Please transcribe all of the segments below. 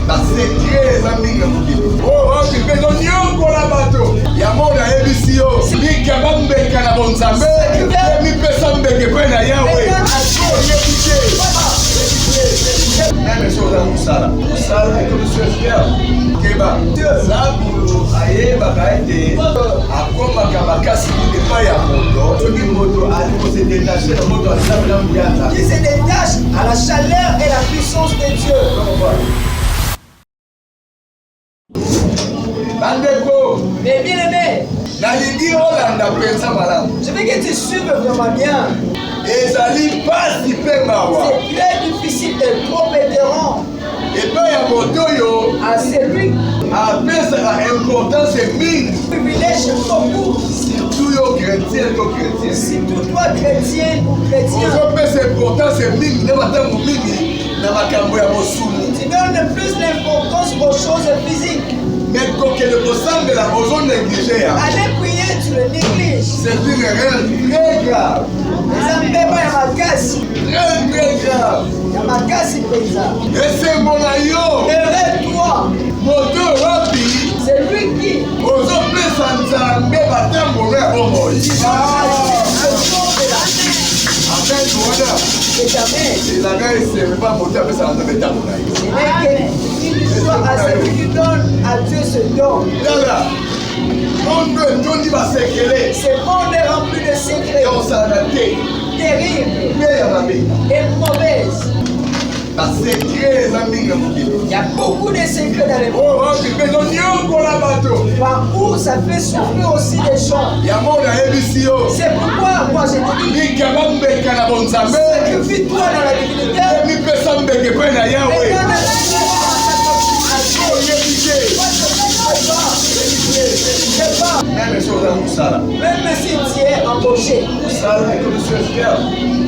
basekre eza mingi ya mokili oyo mpenza nyongola bato yango nayebi yo bika bambeka na bonzambe mipesa mbeke mpe na yawe même chose à Moussala. Moussala est comme le Keba. Zabulu ayebaka ete akomaka makasi epai ya moto soki moto ali kose détaché na moto asambela muyata qui se détache à la chaleur et la puissance de Dieu. Bandeko, Mais bien aimé, nalingi olanda mpenza malamu. je veux que tu suives vraiment bien. ezali pasi mpe mawa C'est très difficile et trop épeurant epai ya moto oyo à celui apesaka importance mingi qui privilège beaucoup. surtout yo chrétien to chrétien Surtout toi chrétien ou chrétien, ozopesa importance mingi na matango mingi na makambo ya mosuni tu donnes plus d'importance aux choses physiques. mais kokende kosambela ozonéglige ya Aller prier, tu le négliges. c'est une erreur très grave Ezambeba ya makasi, très grave ya makasi penza. esengo na yo Heureux toi, moto wapi c'est lui qui ozopesa nzambe batambono ya bomoi amen wana est jamais. elanga eseme mpa moto apesaka nzambe ntango na ye Et que à celui qui donne à Dieu ce don. tala monde etondi basekele Ce monde est rempli de secrets osala na te terribles mpe ya mabe et mauvaises. basekre eza mingi ya mokili Il y a beaucoup de secrets dans le monde. oyo mpenza nyongola bato Par où ça fait souffrir aussi les gens. yango nayebisi yo C'est pourquoi moi je te dis, bika bambeka na bonzambe sacrifie-toi dans la divinité. mipesa mbeke mpe na Et yawe donne la même chose à mosala même si tu es embauché mosala ekomiso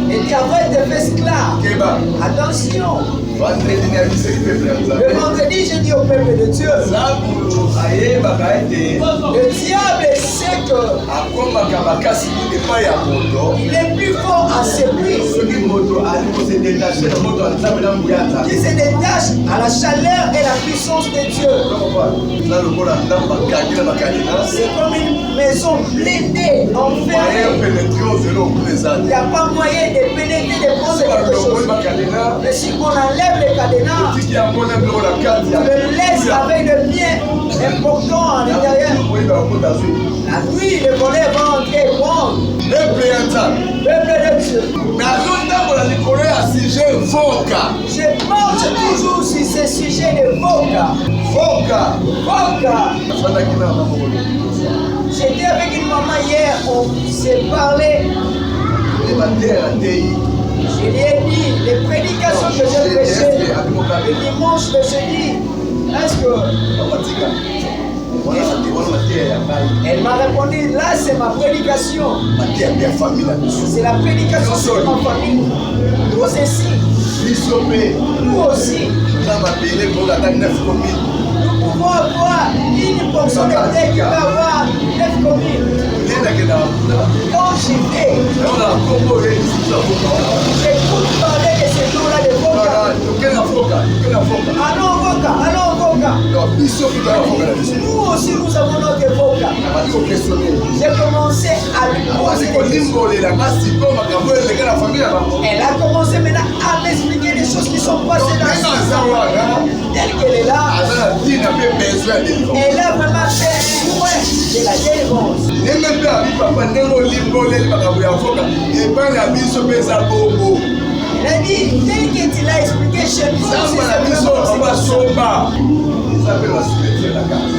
et travail te fait esclave, keba attention. vendredi nayebisaki peuple ya Le nzambe vendredi, je dis au peuple de Dieu, zabulu ayebaka ete le diable sait que akomaka makasi epai ya moto il est plus fort à celui soki moto ali kose détaché na moto azambela mbuyata qui se détache à la chaleur et la puissance de Dieu. eza lokola ndambo bakangi na bakadena C'est comme une maison blindée, moyen enfermée. pénétré ozelo okuna eza Il n'y a pas moyen de pénétrer, de prendre quelque balongoli chose. bakadena Mais si on enlève les cadenas, otiki yango na biloko na kati on le laisse avec le bien important à l'intérieur. oyeba okota zwi La nuit, le volet va entrer et prendre. peuple ya nzambe Peuple de Dieu, me azotambola likolo ya sujet voka je marche toujours sur ce sujet de Voka. voka Voka. afandaki na mamokolo J'étais avec une maman hier, on s'est parlé. ebatere atei Je lui ai dit, les prédications que j'ai prêchées le dimanche, le jeudi, est-ce que... abatika wana mateya ya ngai Elle m'a répondu, là c'est ma prédication. mateya mpe ya famille na biso C'est la prédication sur ma famille. Nous aussi, biso mpe nous aussi, na mabele kokata 9 communes nous pouvons avoir une portion de terre qui va avoir 9 communes. nendake na Quand j'y vais, naona kombo oyebisisa voka j'écoute parler de ce jour-là de Voka. toke na voka Allons Voka, allons Voka. biso kuta na voka na biso Nous aussi, nous avons notre Voka. abati kokestionne J'ai commencé à lui abati poser des questions. kolimbolela nga siko makambo elenge na famille ya bango Elle a commencé maintenant à m'expliquer les choses qui sont passées dans ndenga sa aza vie. wana Telle qu'elle est là, aza na ntina mpe besoin ya délivrance elle a vraiment fait loin de la délivrance. ndenge mpe abi papa ndenge olimboleli makambo ya voka epai na biso mpe eza bongo Elle a dit, tel que tu l'as expliqué chez nous, aussi, nzamba na c'est biso vraiment aussi. basomba eza mpe basimetie na kati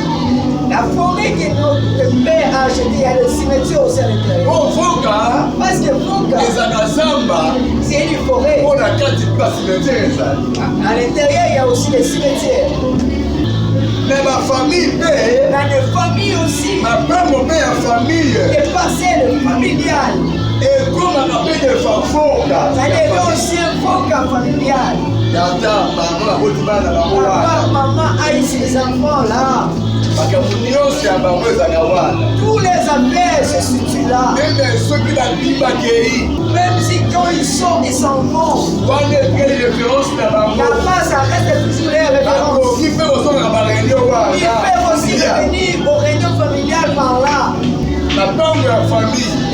La forêt que notre père a achetée, il y a le cimetière aussi à l'intérieur. o voka Parce que Voka, ezaka zamba c'est une forêt. mpo na kati mpe basimetie ezali À l'intérieur, il y a aussi les cimetières. me bafamille mpe Dans les familles aussi, mapambo mpe ya famille les parcelles familiales. ekomaka mpe defa voka Ça devait aussi un Voka familial. yata bango baboti bana na bango Papa, wana maman aille ces enfants-là. makambo nyonso ya bango ezalaka wana Tous les affaires se situent là. meme soki babibakei Même si quand ils sortent, ils s'en vont. wana ekei référence na bango Là-bas, ça reste toujours les références. bakoki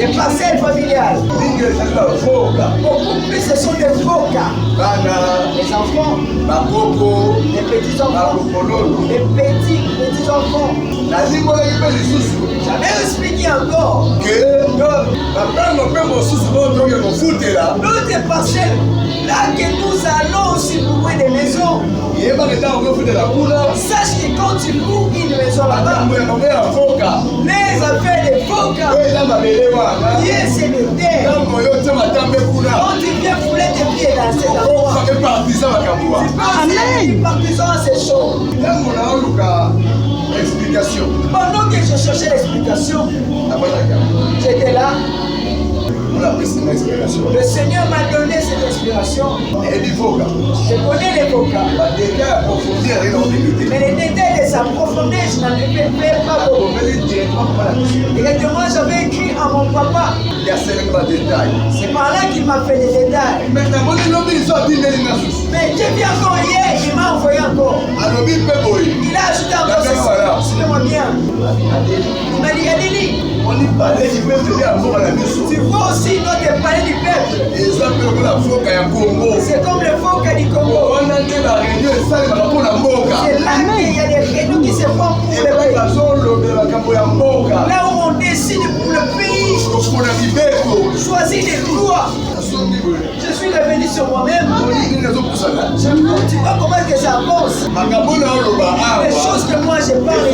Les parcelles familiales. Beaucoup plus, ce sont des faux cas. Les enfants, les petits-enfants, les petits-enfants. J'avais expliqué encore que d'autres parcelles, là que nous allons aussi louer des maisons. Sache que quand tu loues une maison là-bas, les affaires des faux cas, Dieu c'est le terre. Quand tu viens fouler tes pieds dans cet endroit, tu peux être partisan à ces choses. Pendant que je cherchais l'explication, j'étais là. Le Seigneur m'a donné cette inspiration. Je connais les vocats. Mais les détails de sa profondeur, je n'en ai fait pas beaucoup. Directement, j'avais écrit à mon papa. C'est par là qu'il m'a fait les détails. Mais j'ai vu encore hier, il m'a envoyé encore. Il a ajouté encore ceci. Suivez-moi bien. Il m'a dit, Adélie, tu vois aussi notre palais du peuple. C'est comme le phoque du Congo. C'est là qu'il y a des réunions qui se font pour le pays. Là où on décide pour le pays, choisir des lois. Je suis revenu sur moi-même. Tu vois comment que ça avance. Les choses que moi je parle,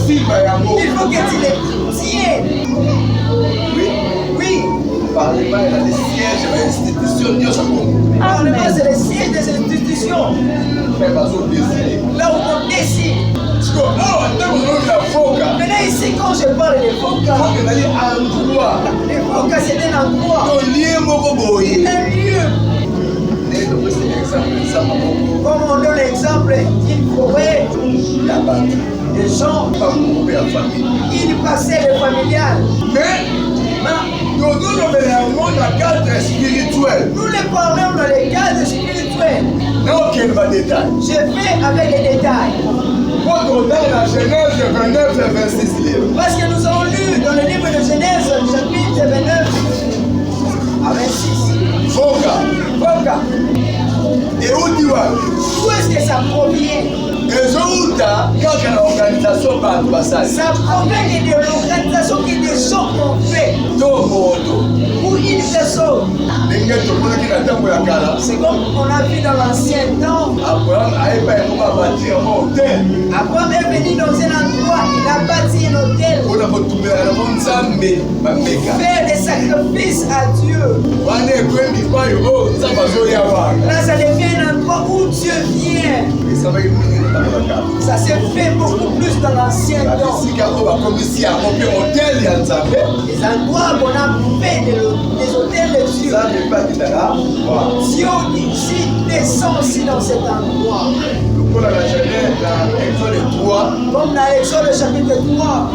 il faut que tu les tiennes. Oui. Parlement est le siège de l'institution. Parlement, c'est le siège des institutions. Là où on décide. Maintenant ici, quand je parle des focas, les focas c'est un endroit. Un lieu. Comme on donne l'exemple, il pourrait des gens, ils passaient le familial. Nous les parlons dans les cadres spirituels. Je fais avec les détails. Parce que nous avons lu dans le livre de Genèse, chapitre 29 à 26. Foka. Et où tu vas? Où est-ce que ça provient? Ça provient de l'organisation que des gens ont fait. Pour une personne. C'est comme on a vu dans l'ancien temps. Abraham est venu dans un endroit, il a bâti un hôtel. Faire des sacrifices à Dieu. Là, ça devient un endroit où Dieu vient. Ça s'est fait beaucoup plus dans l'ancien temps. Les endroits qu'on a fait des hôtels de Dieu. Dieu ici descend aussi dans cet endroit. Comme dans l'Exode chapitre 3.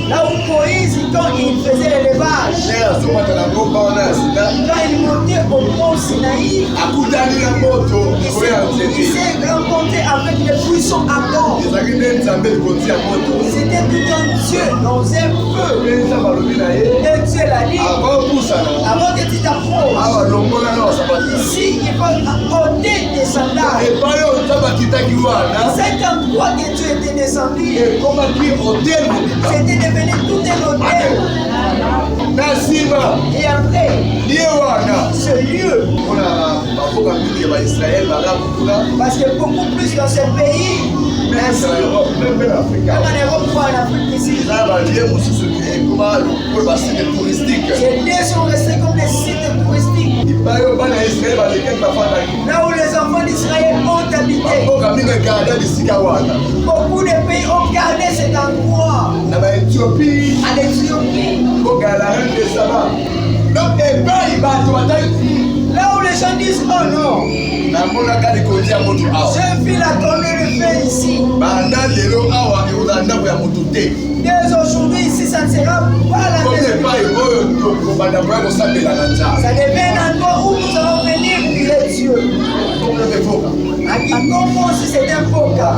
Là où Moïse, quand il faisait l'élevage, quand il montait au mont Sinaï, il s'est rencontré avec les puissants ardents. C'était tout un Dieu dans un feu. Et Dieu l'a dit, avant que tu t'approches, ici il faut ôter des sandales. Cet endroit que tu étais descendu, c'était devenu tout un hôtel. Et après, ce lieu, parce que beaucoup plus dans ce pays, comme en Europe ou en Afrique ici, ces lieux sont restés comme des sites touristiques. Là où les enfants d'Israël ont habité. Beaucoup de pays ont gardé cet endroit. En Éthiopie. Là où les gens disent oh non, j'ai vu la tournée de feu ici. Dès aujourd'hui ici, ça ne sera pas la maison. Ça devient un endroit où nous allons venir prier Dieu. À Kikombo aussi c'est un faux cas.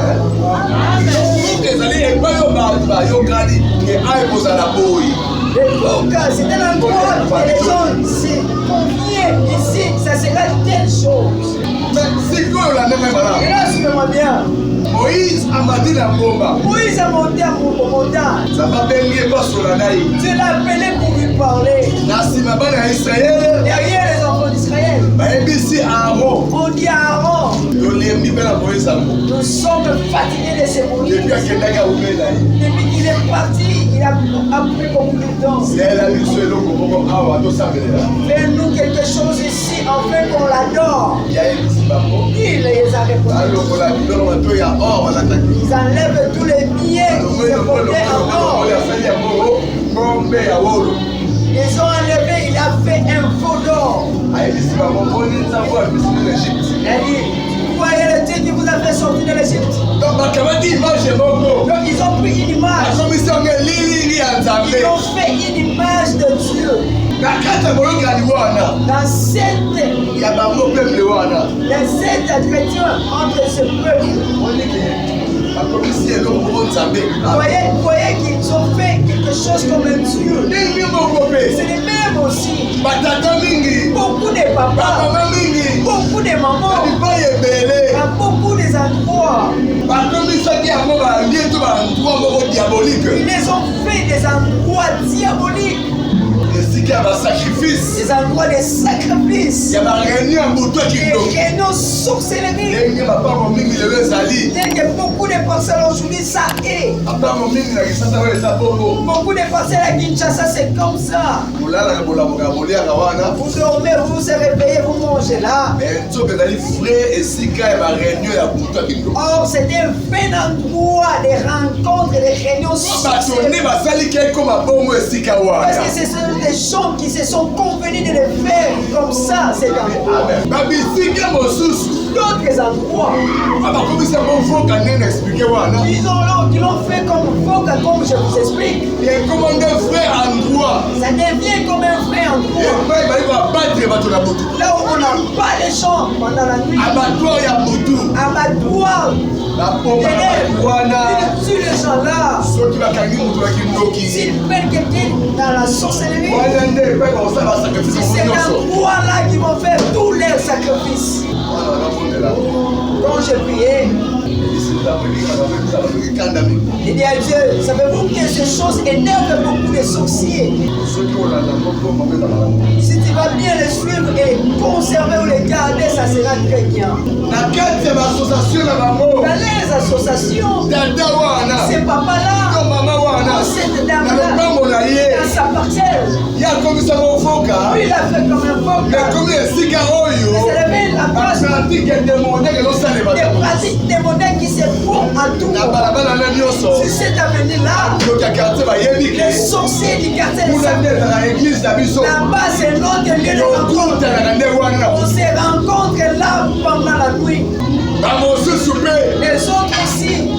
ezali epai oyo bato bayokani ke aye kozala boyi. Donc, c'est un endroit que les gens se conviennent ici, ça sera telle chose. Mais sikoyo la ndenge bala. Et là, suivez-moi bien. Moïse amati na ngomba. Moïse a monté à montagne. Ça va bengi basola nai. Dieu l'a appelé pour lui parler. Na sima bana ya Israël. Derrière les enfants d'Israël. Bayebisi Aaron. On dit à Aaron. Yolembi mpe na Moïse ango. Nous sommes fatigués de ces Moïse. Depuis akendaki aumela ye. Depuis qu'il est parti, il a pris beaucoup de temps. Zela biso eloko moko awa tosambelela. Fais-nous quelque chose ici, afin qu'on l'adore. Yayebisi bango. Il les a répondu. Alokola biloko bato ya or balataki. Ils enlèvent tous les billets qui se portaient en or. Ils ont enlevé, il a fait un faux d'or. Il a dit, vous voyez le Dieu qui vous a fait sortir de l'Égypte. Donc ils ont pris une image. Ils ont fait une image de Dieu. Dans cette attraction entre ce peuple. Vous voyez qu'ils ont fait quelque chose comme un Dieu. C'est les mêmes aussi. Beaucoup de papas, beaucoup de mamans, dans beaucoup des endroits. Ils les ont fait des endroits diaboliques. Des endroits de sacrifices. Des réunions sorcelleries. Dès que beaucoup de personnes aujourd'hui, ça est. Beaucoup de personnes à Kinshasa, c'est comme ça. Vous dormez, vous vous réveillez, vous mangez là. Or, c'est un fait endroit de rencontres, de réunions sorcelleries. Parce que ce sont des gens qui se sont convenus de le faire comme ça, c'est endroit. D'autres endroits, ils l'ont fait comme Foka, comme je vous explique. Ça devient comme un vrai endroit. Là où on n'a pas de champs pendant la nuit. Abattoir. Ils tuent les gens là. S'ils prennent quelqu'un dans la sorcellerie, c'est cet endroit-là qui vont faire tous leurs sacrifices. Quand je priais, il dit à Dieu, savez-vous que ces choses énervent beaucoup les sorciers? Si tu vas bien les suivre et les conserver ou les garder, ça sera très bien. Dans les associations, ces papas-là, dans cette dame-là, dans sa parcelle, lui il a fait comme un phoque. Il s'est levé la place des pratiques démoniaques qui se font à tout moment. Sur cette avenue-là, les sorciers du quartier là-bas, c'est notre lieu de rencontre. On se rencontre là pendant la nuit. Les autres aussi, ils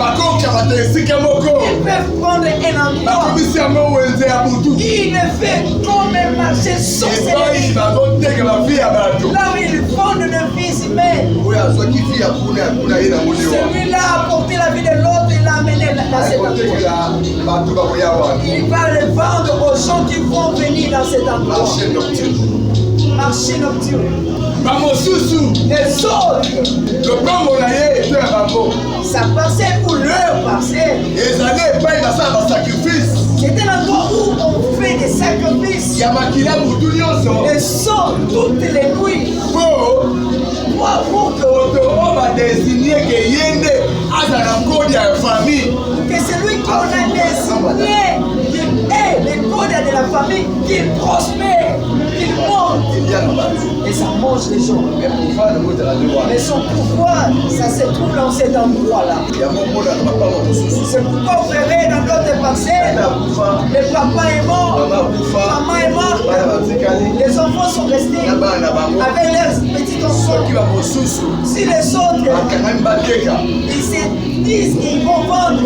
peuvent prendre un endroit. Il le fait comme un marché sorcellerie. Là où ils vendent de fils humaines. Celui-là a porté la vie de l'autre et l'a amené dans cet endroit. Il va le vendre aux gens qui vont venir dans cet endroit. Marché nocturne. Les autres, sa parcelle ou leur parcelle. C'est un endroit où on fait des sacrifices. Et sont toutes les nuits. Que celui qu'on a désigné, qui est le code de la famille, qu'il prospère, qu'il monte. Et ça mange les gens. Mais son pouvoir, ça se trouve dans cet endroit-là. C'est pourquoi vous verrez dans d'autres parcelles, le papa est mort, maman est morte, les enfants sont restés avec leurs petits enfants. Si les autres, ils se disent qu'ils vont vendre,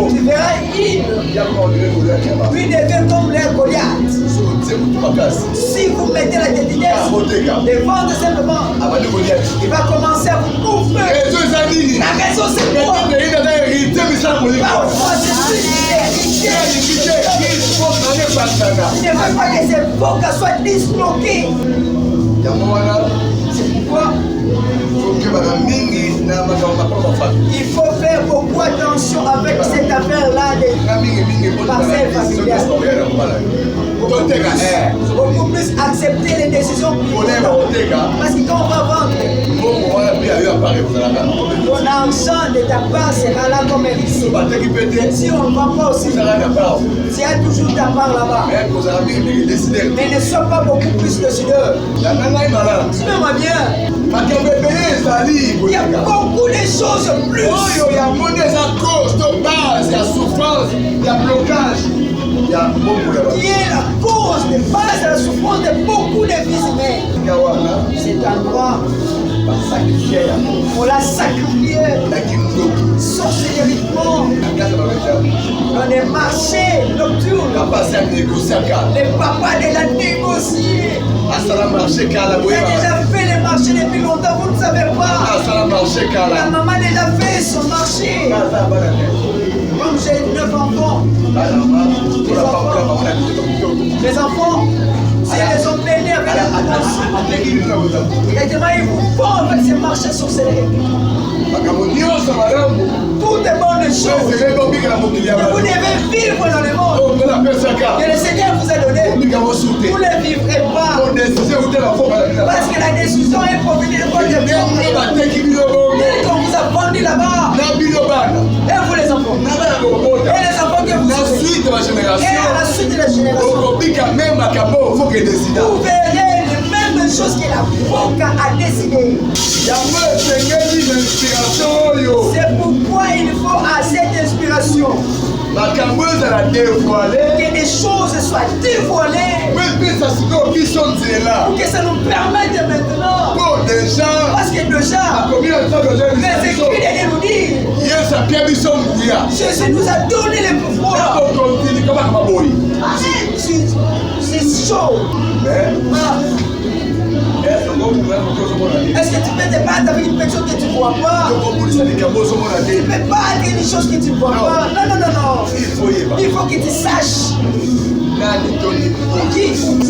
tu verras, ils deviennent comme les Goliath. Si vous mettez la dédicace, les vendre simplement, il va commencer à vous bouffer. La raison c'est quoi? Parfois, je suis irrité. Je ne veux pas que ces bocas soient disloqués. C'est pourquoi il faut faire beaucoup attention avec cette affaire-là de parcelles familiales. Beaucoup plus accepter les décisions privées. Parce que quand on va vendre, mon argent de ta part sera là comme ici. Si on ne vend pas aussi, il y a toujours ta part là-bas. Mais ne sois pas beaucoup plus décideur. Dis-moi bien. Il y a beaucoup de choses plus. Il y a des causes de base, il y a souffrance, il y a blocage. Il y a beaucoup de qui est la cause de base de la souffrance de beaucoup de vies humaines. Cet endroit, on l'a sacrifié sorcelleriquement dans des marchés nocturnes. Les papas déjà négocié. Il a déjà fait les marchés depuis longtemps, vous ne savez pas. La maman a déjà fait son marché. Comme j'ai 9 enfants. Les enfants, si les ont peinés avec la directement, ils vous font avec ces marchés sorcelleries. Tout est bonne chose. Vous devez vivre dans le monde que le Seigneur vous a donné. Vous ne les vivrez pas. Parce que la décision est provenue de votre vie. On vous a vendu là-bas. Et vous les enfants. Et les enfants que vous avez. Et à la suite de la génération. Vous verrez les mêmes choses que la Boca a décidé. C'est pourquoi il faut à cette inspiration que des choses soient dévoilées pour que ça nous permette maintenant. Parce que déjà, les Écritures nous disent Jésus nous a donné le pouvoir. C'est chaud. Est-ce que tu peux te battre avec une personne que tu ne vois pas? Tu ne peux battre une chose que tu ne vois pas. Non. Il faut que tu saches qui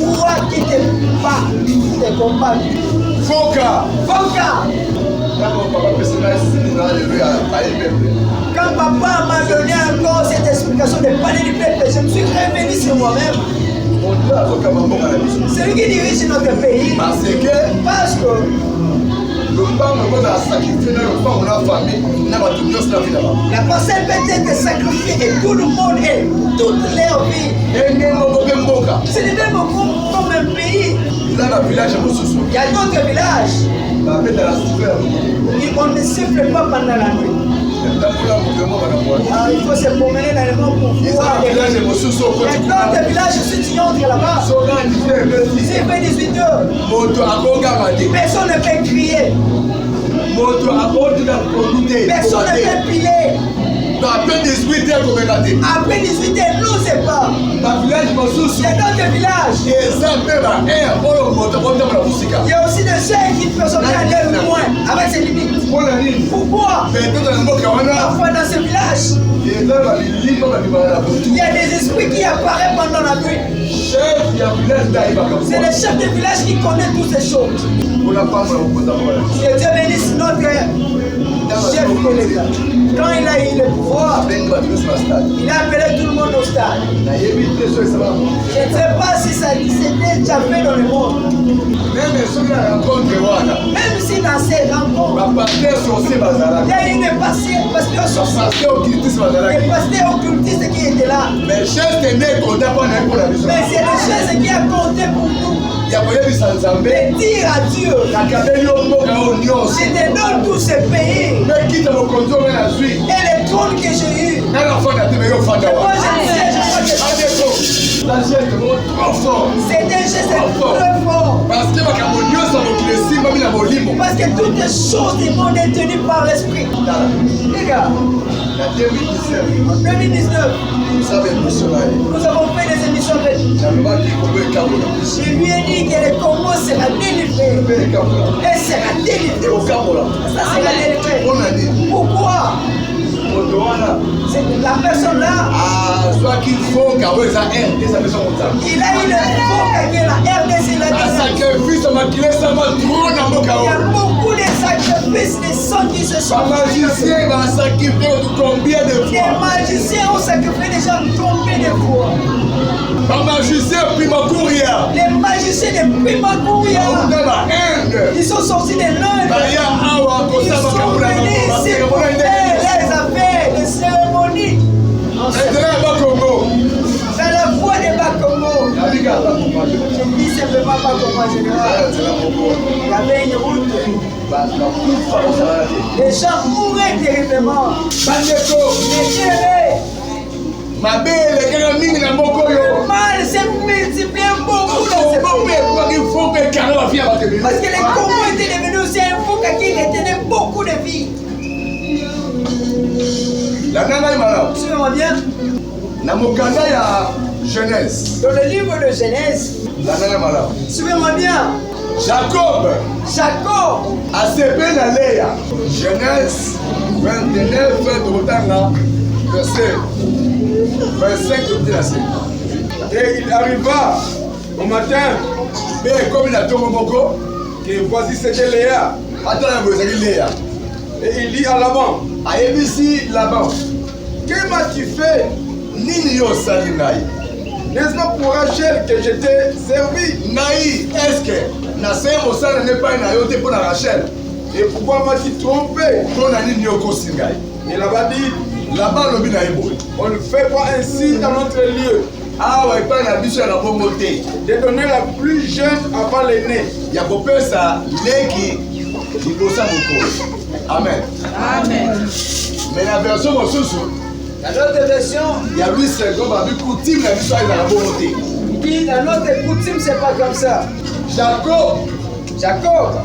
pourra qui te bat, te combattre. Foka. Quand papa m'a donné encore cette explication de parler du peuple, je me suis revenu sur moi-même. C'est lui qui dirige notre pays. Parce que la personne peut être sacrifiée et tout le monde est toute leur vie. C'est le même comme un pays. Il y a d'autres villages. On ne siffle pas pendant la nuit. Il faut se promener dans le monde pour voir. Il y a d'autres villages aussi qui entrent là-bas. C'est fait 18 heures. Personne ne peut crier. Personne ne peut piler. Après 18 heures, nous c'est pas. Il y a d'autres villages. Il y a aussi des gens qui peuvent aller loin avec ses limites. Pourquoi? Parfois dans ce village, il y a des esprits qui apparaissent pendant la nuit. C'est le chef de village qui connaît toutes ces choses. Que Dieu bénisse notre chef de l'État. Quand il a eu le pouvoir, il a appelé tout le monde au stade. Je ne sais pas si ça s'était déjà fait dans le monde. Même si dans ces rencontres, il y a eu des pasteurs occultistes qui étaient là. Mais c'est le geste qui a compté pour nous. De dire à Dieu, je te donne tous ces pays et les trônes que j'ai eus. Moi c'est un geste très fort. Parce que toutes les choses du monde sont tenues par l'esprit. Les gars, en 2019, nous avons fait des émissions. Je lui ai dit que le Congo sera délivré. Et sera délivré. Ça sera délivré. Pourquoi? C'est la personne là. Soit qu'il faut qu'à eux, ça aide, ça fait son contact. Il a eu le faux qui est la RDC. Il a sacrifice, ça m'a kilé, ça m'a trop dans mon il y a beaucoup de sacrifices, de sang qui se sont. Les magiciens vont sacrifier combien de fois? Les magiciens ont sacrifié des gens combien de fois? Les magiciens Primacouria. Les magiciens de Primacouria. Ils sont sortis de l'Inde. Ils sont venus ici pour faire les affaires, les cérémonies. Dans la voie de Bakongo. Je dis simplement Bakongo en général. Il y avait une route. Les gens mouraient terriblement. Ma belle, le mal s'est multiplié beaucoup dans ce pays. Parce que les Congo étaient devenus aussi un faux qui retenait beaucoup de vie. Suivez-moi bien. Dans le livre de Genèse, suivez-moi bien. Jacob a séparé la Léa. Genèse 29, verset 25 de la série. Et il arriva au matin, Mais comme il a tombé beaucoup, et voici c'était Léa. attends, vous avez Léa. Et il dit à Laban, A ici là-bas. que m'as-tu fait? Nini yo salinai. N'est-ce pas pour Rachel que je t'ai servi? Naï, est-ce que na sema osala n'est pas na yote pour la Rachel? Et pourquoi m'as-tu trompé? Pour na nini yo kosingai. Et Laban dit, Là-bas lobi na eboy. on ne fait pas ainsi dans notre lieu, Ah ouais, pas na biso na bongo te. de donner la plus jeune avant l'aîné. Ya kopesa leki libosa moko. Amen. Amen. Mais la version mosusu, Dans notre version, ya lui c'est comme avec coutume na biso na bongo te. il dit dans notre coutume, c'est pas comme ça. Jacob, Jacob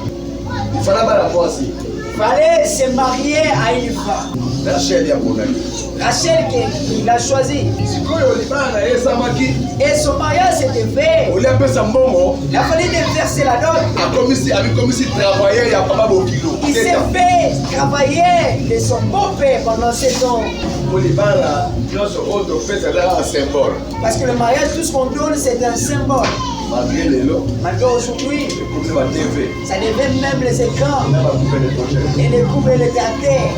il fallait pas la voir aussi. fallait se marier à une femme. Rachel ya konaki. Rachel qu'il a choisi. Sikoyo libana na esamaki. Et son mariage s'était fait. Oli apesa mbongo. Il a fallu déverser la dot. abikomisi travailleur ya papa bokilo. Il s'est fait travailler de son beau-père pendant 7 ans. Molibana nyonso oyo topesa ezalaka un symbole. Parce que le mariage, tout ce qu'on donne, c'est un symbole. Malgré lelo Malgré aujourd'hui, ekomi ba TV ça devait même les écrans na bakupe de projet. et les coupes et les gâtés.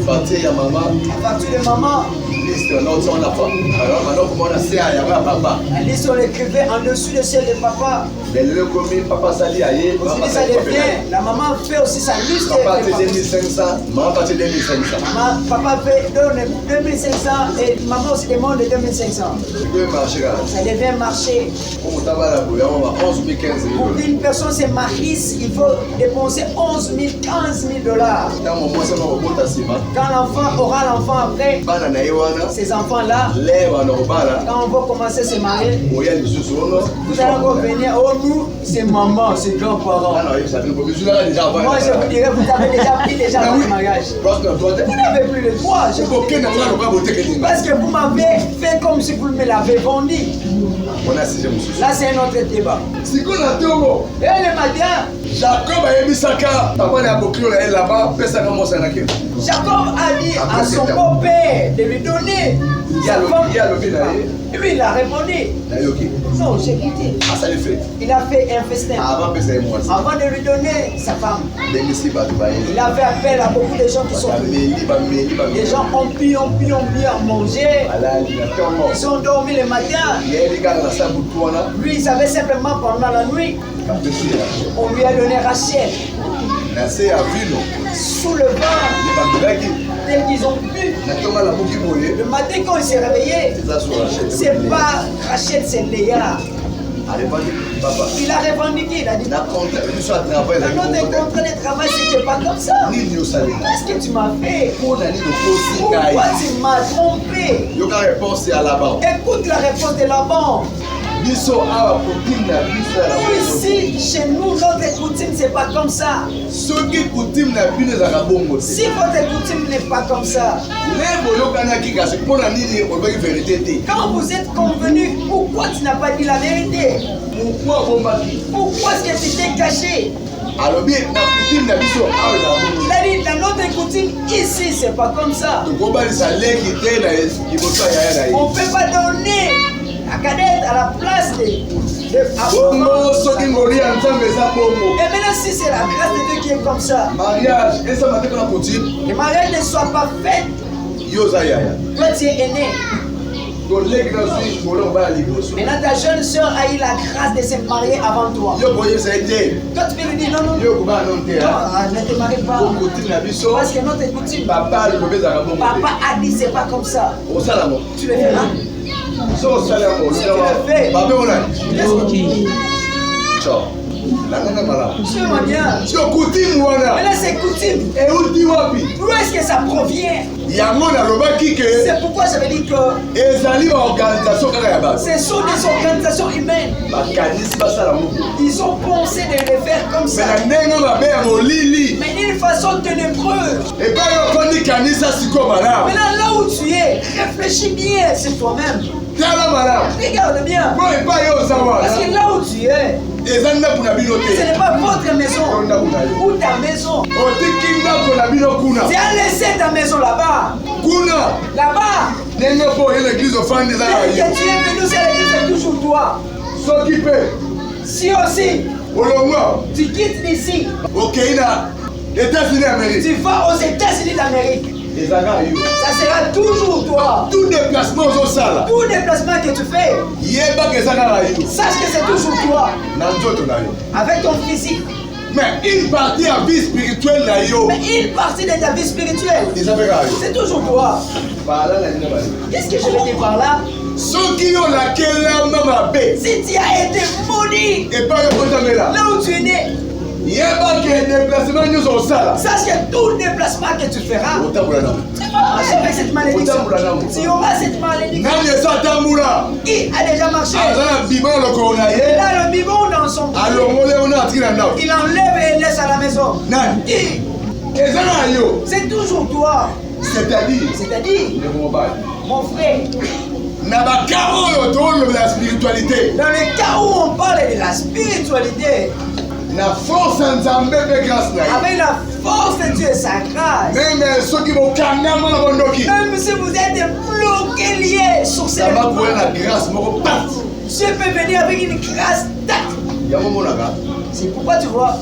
Partie ya mama À partir de maman, liste onoti wana pa. Alors maintenant komona se ya yango ya papa. la liste on l'écrivait en dessus de celle de papa. Lelo ekomi papa sali ya ye. Aujourd'hui, ça devient, la maman fait aussi sa liste. Papa de te 2500, maman parti 2500. Papa fait donne 2500 et maman aussi demande 2500. Sikoyo marché kaka. Ça devient marché. Oyo tabala boya on va 11 000 15 Pour 000. qu'une personne se marie, il faut dépenser 11 000, 15 000 dollars. Ntango mwasi ana kobota nsima Quand l'enfant aura l'enfant après, bana na ye wana ces enfants-là, le bana kobala quand on va commencer à se marier, oya lisusu ono vous allez encore venir, oh nous, c'est maman, c'est grands-parents. bana oyebisa bino bomizulaka deja Moi je vous dirais, vous avez déjà pris les gens dans le mariage. parce que toi Vous n'avez plus le droit. okokende nga lokola botekelinga Parce que vous m'avez fait comme si vous me l'avez vendu. wana sije mosusu Là, c'est un autre débat. sikoyo na ntongo Et le matin, jacob ayebisaka papa na ya bokilo na ye laba pesaka mwasi na kino Jacob a dit à son beau-père de lui donner sa femme. ye alobi na ye Et lui, il a répondu, nayoki non, j'ai quitté. asali fete Il a fait un festin. avant pesa ye mwasi Avant de lui donner sa femme, ndengisi bato il bayeli a fait appel à beaucoup de gens qui sont venus. bameli Les gens ont pu manger. alali na ntongo Ils ont dormi le matin. yeyebi kaka na sa butu wana Lui, il savait simplement pendant la nuit, kapesila on lui a donné Rachel na se ya vino sous le vent, ye bamelaki tel qu'ils ont bu. na ntongo alamuki boye Le matin, quand il s'est réveillé, eza sur Rachel. c'est pas Rachel, c'est Léa. Arrêtez, papa. Il a revendiqué, il a dit, Na compte, une soit travail dans notre contrat de travail, c'était pas comme ça. Nini osali. Qu'est-ce que tu m'as fait? Pour na nini okosi Pourquoi ngai. tu m'as trompé? Yoka réponse ya là-bas. Écoute la réponse de Laban. Biso awa coutume na biso ya Nous ici, chez nous, notre coutume, c'est pas comme ça. soki coutume na bino ezalaka bongo te. Si votre coutume n'est pas comme ça, Le boyokanaki kasi mpo na nini olobaki vérité te. quand vous êtes convenu, pourquoi tu n'as pas dit la vérité? Pourquoi bombaki? Pourquoi est-ce que tu t'es caché? alobi na coutume na biso awa ezalaka bongo. Il a dit, dans notre coutume, Ici, c'est pas comme ça. On ne peut pas donner la cadette à la place de et maintenant, si c'est la grâce de Dieu qui est comme ça, le mariage ne soit pas fait. Toi, tu es aîné. Maintenant, ta jeune soeur a eu la grâce de se marier avant toi. Toi, tu peux lui dire non, non, non, ne te marie pas. Parce que notre coutume, papa a dit c'est pas comme ça. Tu le feras. Si tu le fais, mais là c'est coutume. D'où est-ce que ça provient? C'est pourquoi j'avais dit que ce sont des organisations humaines. Ils ont pensé de le faire comme ça. Mais d'une façon ténébreuse. Maintenant là où tu es, réfléchis bien sur toi-même. Regarde bien. Parce que là où tu es, ce n'est pas votre maison ou ta maison. Tu as laissé ta maison là-bas. Là-bas. Dès que tu es venu, c'est l'église, c'est toujours toi. Si aussi, tu quittes ici. Tu vas aux États-Unis d'Amérique. Ça sera toujours toi. Tout déplacement que tu fais, sache que c'est toujours toi. Avec ton physique. Mais une partie de la vie spirituelle. Mais une partie de ta vie spirituelle, c'est toujours toi. Qu'est-ce que je veux dire par là? Si tu as été maudit là où tu es né, sache que tout déplacement que tu feras, tu vas marcher avec cette malédiction. Tu auras cette malédiction. Qui a déjà marché? Il a le bibon dans son pied. Il enlève et laisse à la maison. C'est toujours toi. C'est-à-dire, mon frère, dans le cas où on parle de la spiritualité, avec la force de Dieu et sa grâce, même si vous êtes bloqué lié sur cette Dieu peut venir avec une grâce tacte. C'est pourquoi tu vois,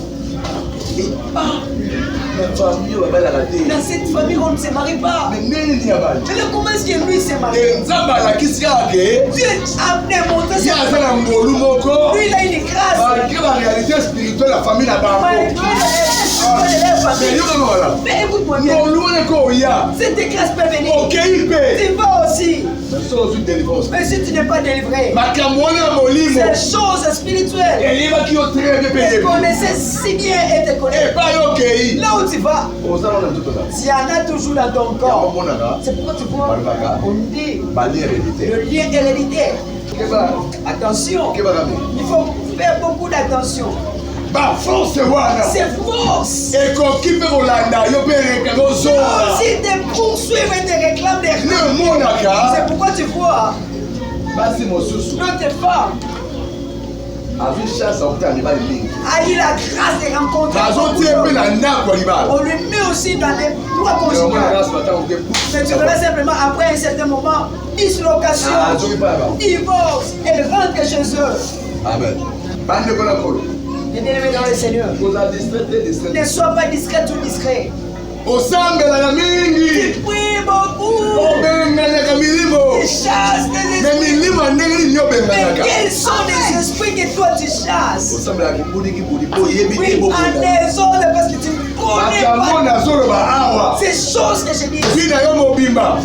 dans cette famille on ne se marie pas. Mais comment est-ce que lui s'est marié? Dieu a démontré ça. Lui il a une grâce. Mais écoute-moi bien, cette grâce peut venir. Tu vas aussi. Mais si tu n'es pas délivré, ces choses spirituelles, tu connaissais si bien et te connais. Là où tu vas, s'il y en a toujours dans ton corps, c'est pourquoi tu vois, on dit le lien héréditaire. Attention, il faut faire beaucoup d'attention. C'est force. C'est aussi te poursuivre et te réclamer des choses. C'est pourquoi tu vois, notre femme a eu la grâce de rencontrer. On lui met aussi dans les lois conjugales. Mais tu verras simplement après un certain moment, dislocation, divorce, elle rentre chez eux. Amen. Les bien-aimés dans le Seigneur, ne sois pas discret ou discret. Tu pries beaucoup. Tu chasses des esprits. Mais quels sont les esprits que toi tu chasses? Oui, en désordre parce que tu ne connais pas ces choses que je dis.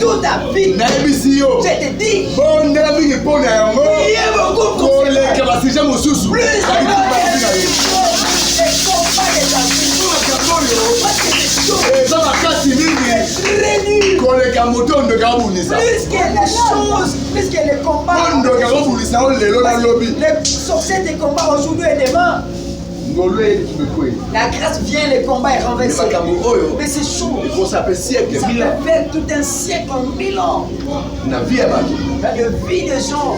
Toute ta vie, je te dis, priez beaucoup pour plus que les combats, les sorciers des combats aujourd'hui et demain. La grâce vient, les combats est renversé. Mais c'est chaud. Ça peut faire tout un siècle en 1000 ans. Dans la vie des gens.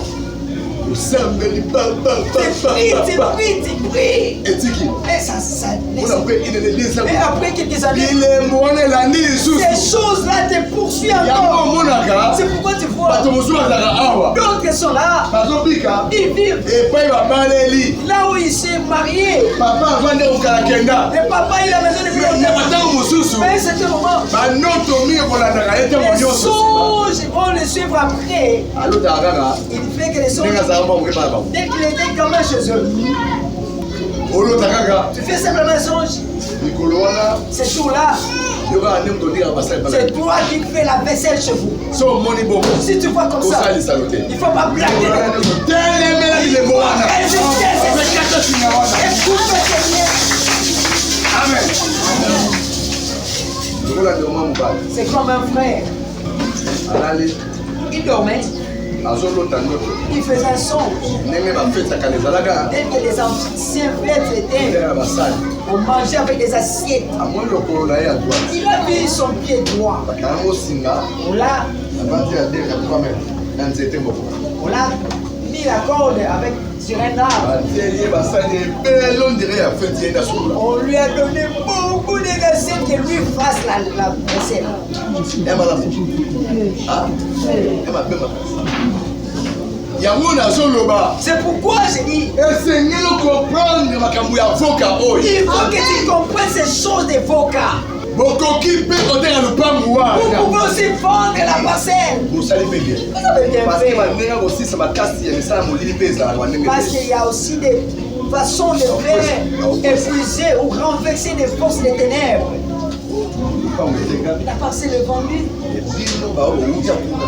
tu pries. Et ça. Et après quelques années, ces choses-là te poursuivent encore. C'est pourquoi tu vois, d'autres sont là, ils vivent là où ils s'est mariés. Et papa, il a besoin de vivre. Mais c'est un moment. Les choses vont le suivre après. Il fait que les choses, dès qu'il était quand même chez eux, tu fais simplement un songe. Ces jours-là, c'est toi qui fais la vaisselle chez vous. Si tu vois comme ça, il ne faut pas blaguer. C'est comme un frère. Il dormait. Il faisait un songe. Dès que les anciens fêtes étaient, on mangeait avec des assiettes. Il a mis son pied droit. On l'a mis la corde avec sur un arbre. On lui a donné beaucoup de recettes que lui fasse la vaisselle. C'est pourquoi j'ai dit, il faut que tu comprennes ces choses des vocats. Vous pouvez aussi vendre la parcelle. Vous avez bien fait. Parce qu'il y a aussi des façons de faire épuiser ou renverser des forces des ténèbres. La parcelle est vendue.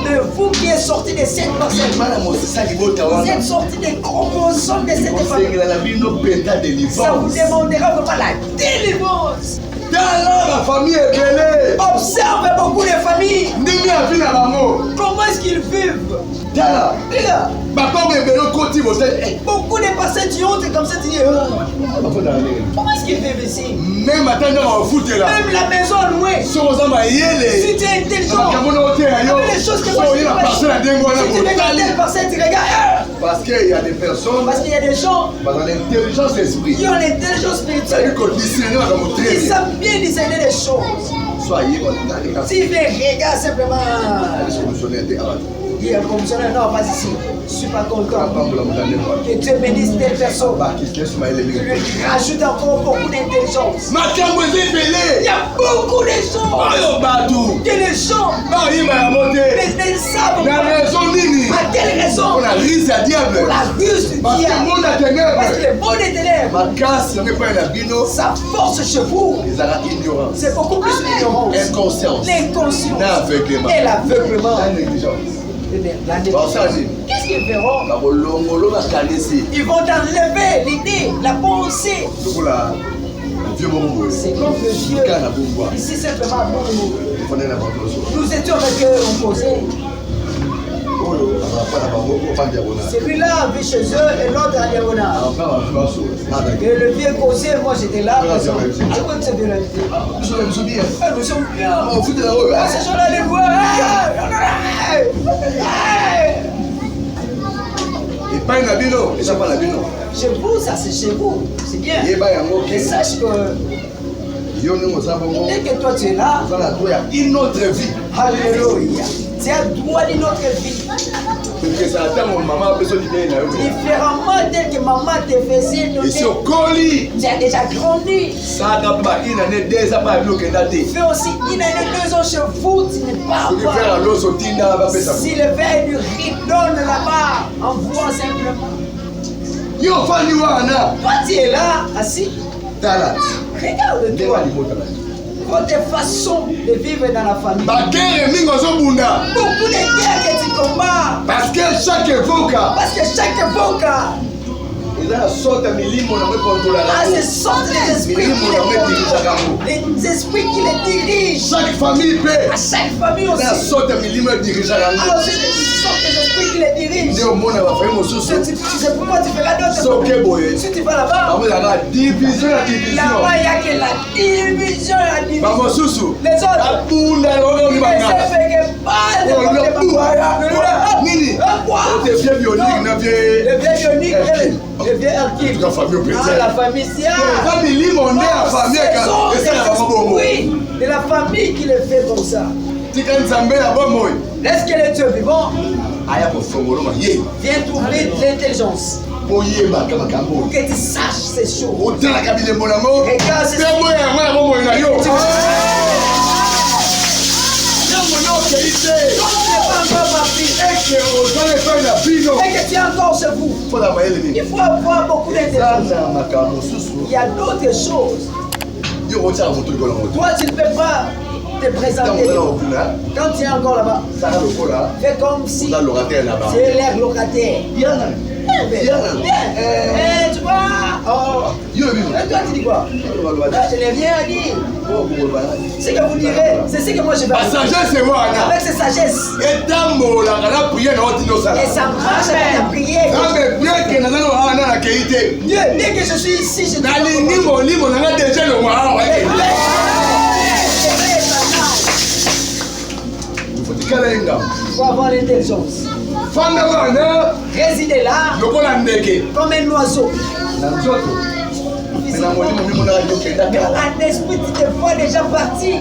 De vous qui êtes sortis de cette parcelle, vous êtes sortis des chromosomes de cette famille. Ça vous demandera vraiment la délivrance. Observe beaucoup de familles. Comment est-ce qu'ils vivent? Beaucoup de personnes qui ont comme ça, tu dis, comment est-ce qu'ils vivent ici? Même la maison louée. Si tu es intelligent, les choses que moi je fais. Si tu regardes telle personne, tu regardes. Parce qu'il y a des personnes qui ont l'intelligence spirituelle. Ils savent bien discerner les choses. Si tu regardes simplement. Il y a un commissionnaire, non, pas ici. Je ne suis pas content. Que Dieu bénisse telle personne. Il rajoute encore beaucoup d'intelligence. Il y a beaucoup de choses. Que les gens ne savent pas. À quelle raison? Pour la ruse du diable. Parce que le monde est ténèbres. Sa force chez vous, c'est beaucoup plus l'ignorance, l'inconscience et l'aveuglement. Qu'est-ce qu'ils verront? Ils vont enlever l'idée, la pensée. C'est comme le Dieu. Ici simplement nous étions avec eux, on causait. Celui-là vit chez eux et l'autre à Diagonal. Et le vieux causait, moi j'étais là. C'est quoi que c'est bien? Nous sommes bien. Ces gens-là les voient. Chez vous, ça c'est chez vous. C'est bien. Et sache que dès que toi tu es là, une autre vie. Alléluia. C'est un droit d'une autre vie. Différemment tel que maman te faisait noter. Tu as déjà grandi. Fais aussi une année, 2 ans chez vous, tu n'es pas. Si le verre du riz donne là-bas, envoie simplement. Toi tu es là, assis. Regarde-toi. Votre façon de vivre dans la famille. Beaucoup de guerres que tu combats. Parce que chaque voca. A ce sorte d'esprit les esprits qui les dirigent. Chaque famille paie. À chaque famille aussi. Alors c'est des sortes d'esprits qui les dirigent. C'est pourquoi tu feras d'autres. Si tu vas là-bas, là-bas il n'y a que la division. Les autres, ils ne se font pas. Le vieux bionique, le vieux. Le vieux bionique, le vieux Hercule. La famille au Ah, la famille Sia. Oui, c'est la famille qui le fait comme ça. Est-ce que le Dieu vivant vient trouver l'intelligence pour que tu saches ces choses? Regarde ces et que tu es encore chez vous. Il faut avoir beaucoup d'intelligence. Il y a d'autres choses. Toi, tu ne peux pas te présenter. Quand tu es encore là-bas, fais comme si c'est l'air locataire. Bien. Tu vois? Et toi, tu dis quoi? Je n'ai rien à dire. Ce que vous direz, c'est ce que moi je vais dire. Avec cette sagesse. Et ça marche avec la prière. Dieu, dès que je suis ici, je il faut avoir l'intelligence. Résider là comme un oiseau. Un esprit qui te voit déjà parti.